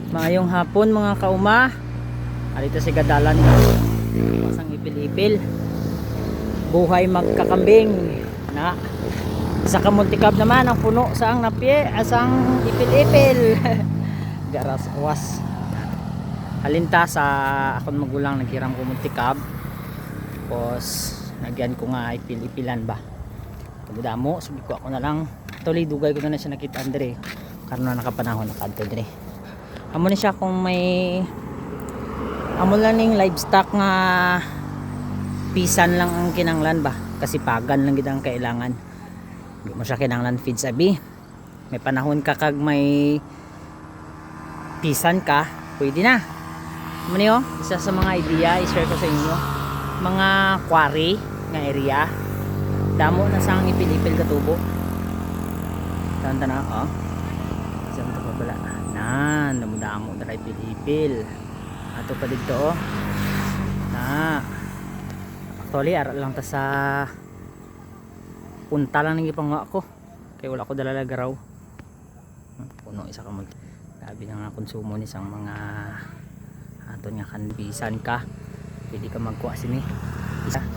Maayong hapon mga kauma. Alito si Gadalan. Pasang ipil-ipil. Buhay magkakambing na. Sa kamultikab naman ang puno saang napye, asang ipil-ipil. Garas-was. Halinta sa akong magulang naghiram ko multikab. Tapos nagyan ko nga ipil-ipilan ba. Pagdamo, subi ko ako na lang. Tuloy dugay ko na siya nakita andre. Karno nakapanahon nakadto dire. Amo ni siya kung may amo lang ning livestock nga pisan lang ang kinanglan ba, kasi pagan lang gid ang kailangan. Di mo siya kinanglan feed sabi. May panahon ka kag may pisan ka, pwede na. Amo niyo, isa sa mga idea i-share ko sa inyo. Mga quarry nga area. Damo na sang ipil-ipil katubo. Tanda na oh. Isang to pala. Nan, damo-damo na ipil-ipil. Ato pa dito oh. Na. Actually, ara lang ta sa punta lang ng ipangwa ko. Kaya wala ko dala lagaraw. Puno isa ka mo. Sabi na nga konsumo ni sang mga aton nga kanbisan ka. Pwede ka magkuha sini. Isa